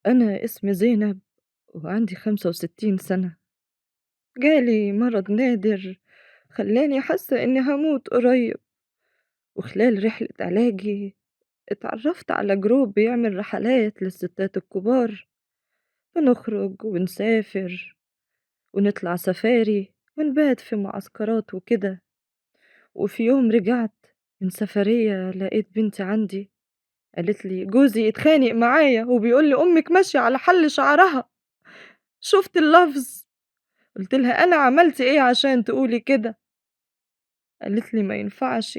أنا اسمي زينب وعندي 65 سنة. جالي مرض نادر خلاني حاسة إني هموت قريب. وخلال رحلة علاجي اتعرفت على جروب بيعمل رحلات للستات الكبار، بنخرج ونسافر ونطلع سفاري ونبات في معسكرات وكده. وفي يوم رجعت من سفرية لقيت بنتي عندي، قالت لي جوزي اتخانق معايا وبيقول لي أمك ماشية على حل شعرها. شفت اللفظ؟ قلت لها أنا عملت إيه عشان تقولي كده؟ قالت لي ما ينفعش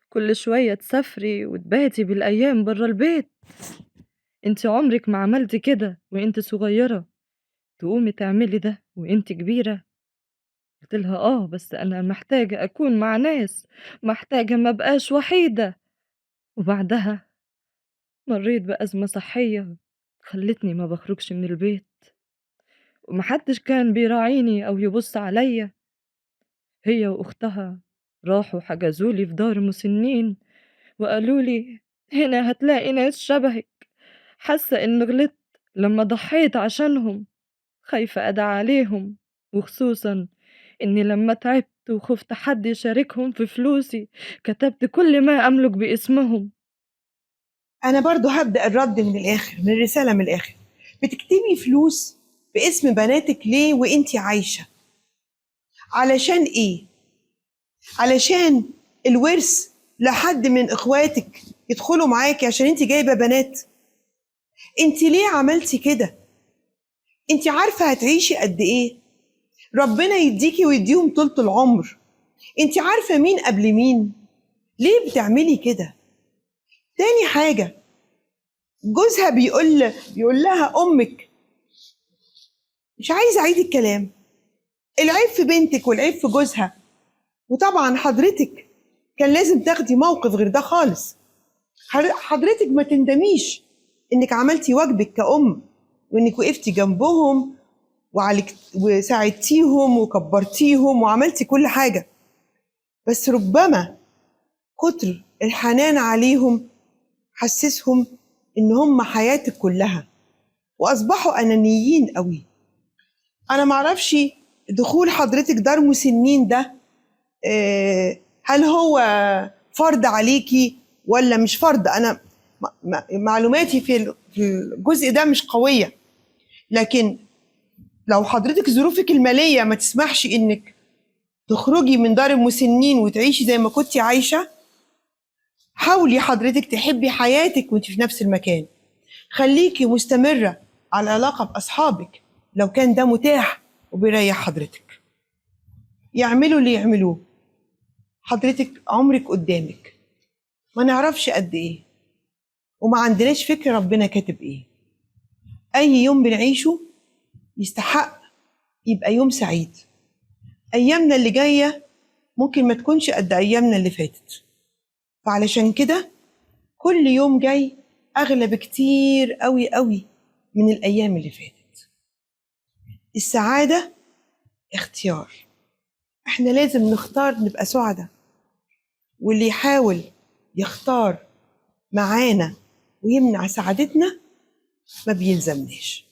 كل شوية تسافري وتباتي بالأيام برا البيت، انت عمرك ما عملتي كده وانت صغيرة، تقومي تعملي ده وانت كبيرة. قلت لها بس أنا محتاجة أكون مع ناس، محتاجة ما بقاش وحيدة. وبعدها مريت بأزمة صحية خلتني ما بخرجش من البيت، ومحدش كان بيراعيني أو يبص عليا. هي وأختها راحوا حجزولي في دار مسنين وقالوا لي هنا هتلاقي ناس شبهك. حاسة إن غلطت لما ضحيت عشانهم، خايفة أدعى عليهم، وخصوصا إني لما تعبت وخفت حد يشاركهم في فلوسي كتبت كل ما أملك باسمهم. أنا برضو هبدأ الرد من الآخر، من الرسالة من الآخر. بتكتبي فلوس باسم بناتك ليه وإنتي عايشة؟ علشان إيه؟ علشان الورث لحد من إخواتك يدخلوا معاكي عشان إنتي جايبة بنات؟ إنتي ليه عملتي كده؟ إنتي عارفة هتعيشي قد إيه؟ ربنا يديكي ويديهم طولة العمر. إنتي عارفة مين قبل مين؟ ليه بتعملي كده؟ تاني حاجة، جوزها بيقول لها أمك، مش عايزة أعيد الكلام. العيب في بنتك والعيب في جوزها. وطبعا حضرتك كان لازم تاخدي موقف غير ده خالص. حضرتك ما تندميش انك عملتي واجبك كأم، وانك وقفتي جنبهم وساعدتيهم وكبرتيهم وعملتي كل حاجة. بس ربما كتر الحنان عليهم حسسهم ان هم حياتك كلها، واصبحوا انانيين قوي. انا معرفش دخول حضرتك دار مسنين ده هل هو فرض عليكي ولا مش فرض. انا معلوماتي في الجزء ده مش قوية، لكن لو حضرتك ظروفك المالية ما تسمحش انك تخرجي من دار المسنين وتعيشي زي ما كنتي عايشة، حاولي حضرتك تحبي حياتك وانت في نفس المكان. خليكي مستمرة على علاقة بأصحابك لو كان ده متاح وبيريح حضرتك. يعملوا اللي يعملوه، حضرتك عمرك قدامك ما نعرفش قد ايه، وما عندناش فكرة ربنا كاتب ايه. اي يوم بنعيشه يستحق يبقى يوم سعيد. ايامنا اللي جاية ممكن ما تكونش قد ايامنا اللي فاتت، فعلشان كده كل يوم جاي اغلى بكتير قوي قوي من الايام اللي فاتت. السعادة اختيار، احنا لازم نختار نبقى سعداء، واللي يحاول يختار معانا ويمنع سعادتنا ما بيلزمناش.